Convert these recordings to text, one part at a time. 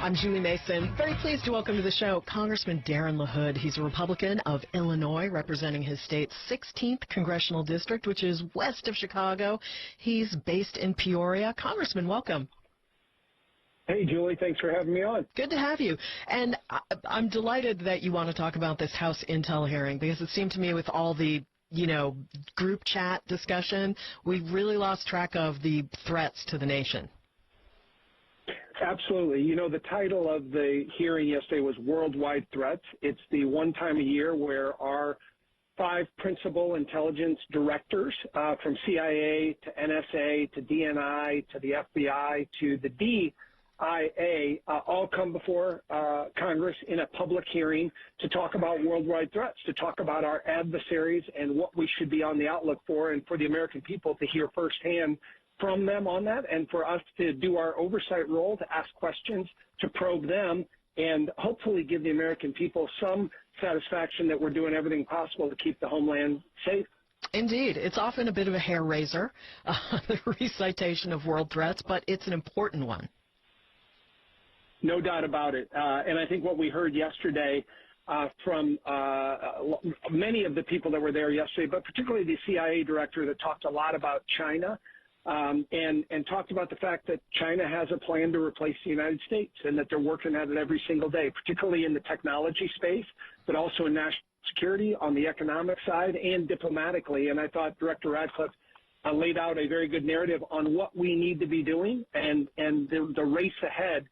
I'm Julie Mason. Very pleased to welcome to the show Congressman Darren LaHood. He's a Republican of Illinois, representing his state's 16th congressional district, which is west of Chicago. He's based in Peoria. Congressman, welcome. Hey, Julie. Thanks for having me on. Good to have you. And I'm delighted that you want to talk about this House Intel hearing, because it seemed to me with all the group chat discussion, we really lost track of the threats to the nation. Absolutely. You know, the title of the hearing yesterday was Worldwide Threats. It's the one time a year where our 5 principal intelligence directors, from CIA to NSA to DNI to the FBI to the DIA, all come before Congress in a public hearing to talk about worldwide threats, to talk about our adversaries and what we should be on the outlook for, and for the American people to hear firsthand from them on that, and for us to do our oversight role, to ask questions, to probe them, and hopefully give the American people some satisfaction that we're doing everything possible to keep the homeland safe. Indeed. It's often a bit of a hair raiser, the recitation of world threats, but it's an important one. No doubt about it. And I think what we heard yesterday from many of the people that were there yesterday, but particularly the CIA director that talked a lot about China, and talked about the fact that China has a plan to replace the United States and that they're working at it every single day, particularly in the technology space, but also in national security, on the economic side, and diplomatically. And I thought Director Radcliffe laid out a very good narrative on what we need to be doing and the race ahead,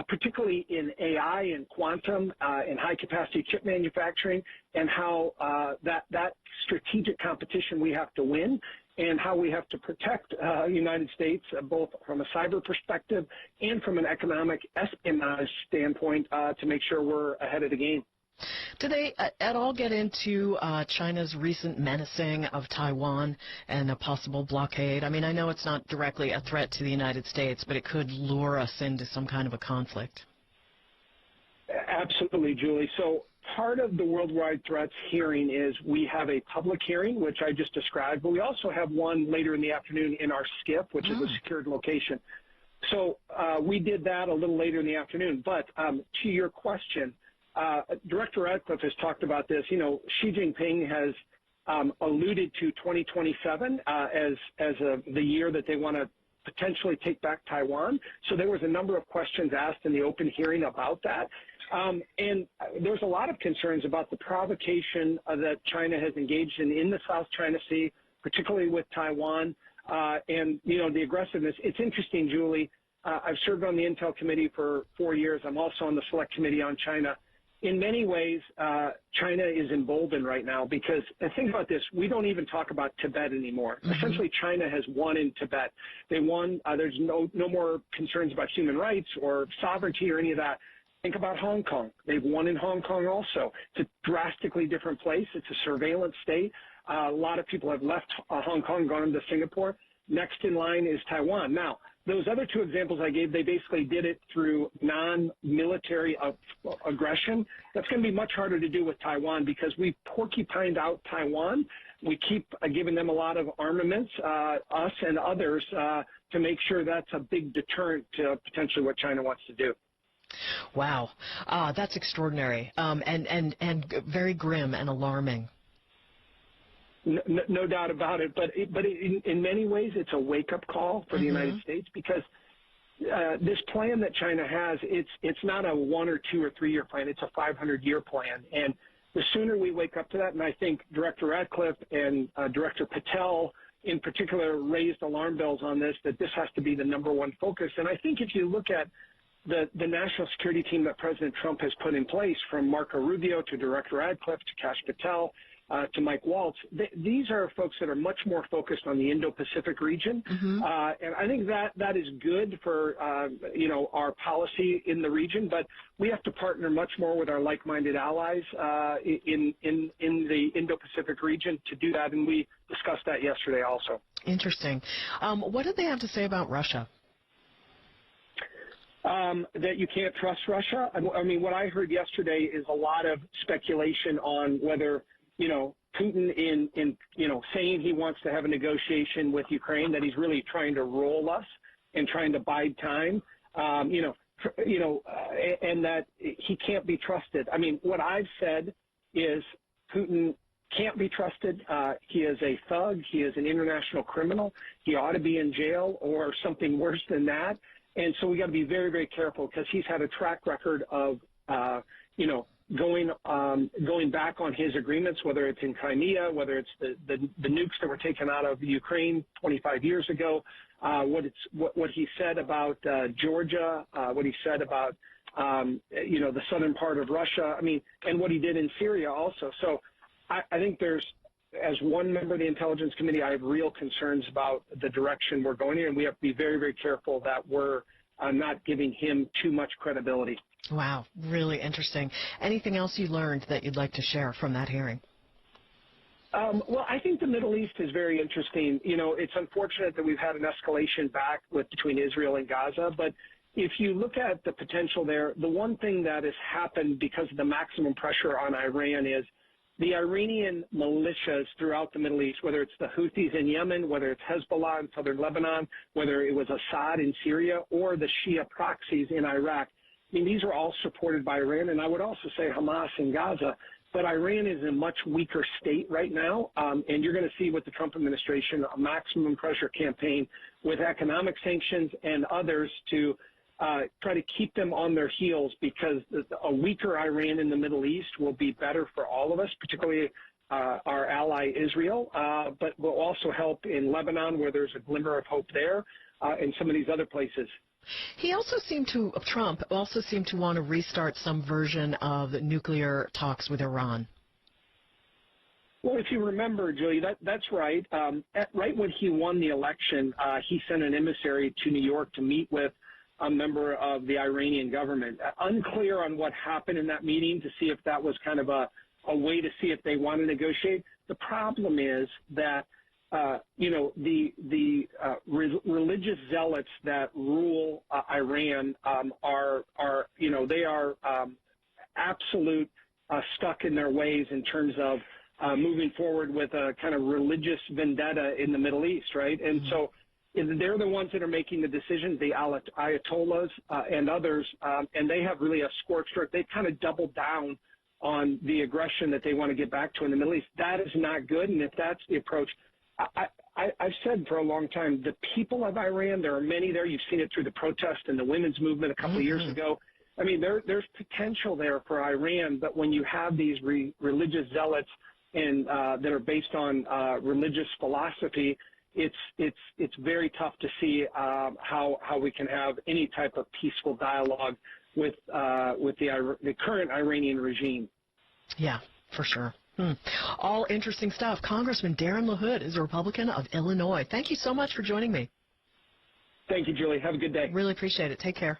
particularly in AI and quantum and high-capacity chip manufacturing, and how that strategic competition we have to win, and how we have to protect the United States, both from a cyber perspective and from an economic espionage standpoint, to make sure we're ahead of the game. Do they at all get into China's recent menacing of Taiwan and a possible blockade? I mean, I know it's not directly a threat to the United States, but it could lure us into some kind of a conflict. Absolutely, Julie. So part of the worldwide threats hearing is we have a public hearing, which I just described, but we also have one later in the afternoon in our SCIF, which is a secured location. So we did that a little later in the afternoon. But to your question, Director Radcliffe has talked about this. You know, Xi Jinping has alluded to 2027 as the year that they want to potentially take back Taiwan. So there was a number of questions asked in the open hearing about that. And there's a lot of concerns about the provocation that China has engaged in the South China Sea, particularly with Taiwan, and, you know, the aggressiveness. It's interesting, Julie. I've served on the Intel Committee for 4 years. I'm also on the Select Committee on China. In many ways, China is emboldened right now because, and think about this, we don't even talk about Tibet anymore. Essentially, China has won in Tibet. They won. There's no more concerns about human rights or sovereignty or any of that. Think about Hong Kong. They've won in Hong Kong also. It's a drastically different place. It's a surveillance state. A lot of people have left Hong Kong, gone into Singapore. Next in line is Taiwan. Now, those other 2 examples I gave, they basically did it through non-military aggression. That's going to be much harder to do with Taiwan because we porcupined out Taiwan. We keep giving them a lot of armaments, us and others, to make sure that's a big deterrent to potentially what China wants to do. Wow, that's extraordinary, and very grim and alarming. No doubt about it, but in many ways it's a wake-up call for the United States because this plan that China has, it's not a 1 or 2 or 3 year plan, it's a 500-year plan, and the sooner we wake up to that, and I think Director Radcliffe and Director Patel in particular raised alarm bells on this, that this has to be the #1 focus. And I think if you look at the national security team that President Trump has put in place, from Marco Rubio to Director Radcliffe to Kash Patel to Mike Waltz, these are folks that are much more focused on the Indo-Pacific region. And I think that is good for, our policy in the region, but we have to partner much more with our like-minded allies in the Indo-Pacific region to do that, and we discussed that yesterday also. Interesting. What did they have to say about Russia? That you can't trust Russia. I mean, what I heard yesterday is a lot of speculation on whether, Putin in saying he wants to have a negotiation with Ukraine, that he's really trying to roll us and trying to bide time. and that he can't be trusted. I mean, what I've said is Putin can't be trusted. He is a thug. He is an international criminal. He ought to be in jail or something worse than that. And so we got to be very, very careful because he's had a track record of, going back on his agreements, whether it's in Crimea, whether it's the nukes that were taken out of Ukraine 25 years ago, what he said about Georgia, what he said about the southern part of Russia. I mean, and what he did in Syria also. So I think as one member of the Intelligence Committee, I have real concerns about the direction we're going in, and we have to be very, very careful that we're not giving him too much credibility. Wow, really interesting. Anything else you learned that you'd like to share from that hearing? Well, I think the Middle East is very interesting. It's unfortunate that we've had an escalation back between Israel and Gaza, but if you look at the potential there, the one thing that has happened because of the maximum pressure on Iran is the Iranian militias throughout the Middle East, whether it's the Houthis in Yemen, whether it's Hezbollah in southern Lebanon, whether it was Assad in Syria, or the Shia proxies in Iraq. I mean, these are all supported by Iran, and I would also say Hamas in Gaza. But Iran is in a much weaker state right now, and you're going to see with the Trump administration a maximum pressure campaign with economic sanctions and others to try to keep them on their heels, because a weaker Iran in the Middle East will be better for all of us, particularly our ally Israel, but will also help in Lebanon, where there's a glimmer of hope there, and some of these other places. Trump also seemed to want to restart some version of nuclear talks with Iran. Well, if you remember, Julie, that's right. Right when he won the election, he sent an emissary to New York to meet with a member of the Iranian government. Unclear on what happened in that meeting to see if that was kind of a way to see if they want to negotiate. The problem is that religious zealots that rule Iran are absolute stuck in their ways in terms of moving forward with a kind of religious vendetta in the Middle East, right? And so they're the ones that are making the decisions, the Ayatollahs and others, and they have really a scorched earth. They've kind of doubled down on the aggression that they want to get back to in the Middle East. That is not good, and if that's the approach, I've said for a long time, the people of Iran, there are many there. You've seen it through the protest and the women's movement a couple of years ago. I mean, there's potential there for Iran, but when you have these religious zealots and that are based on religious philosophy, it's very tough to see how we can have any type of peaceful dialogue with the current Iranian regime. Yeah, for sure. All interesting stuff. Congressman Darren LaHood is a Republican of Illinois. Thank you so much for joining me. Thank you, Julie. Have a good day. Really appreciate it. Take care.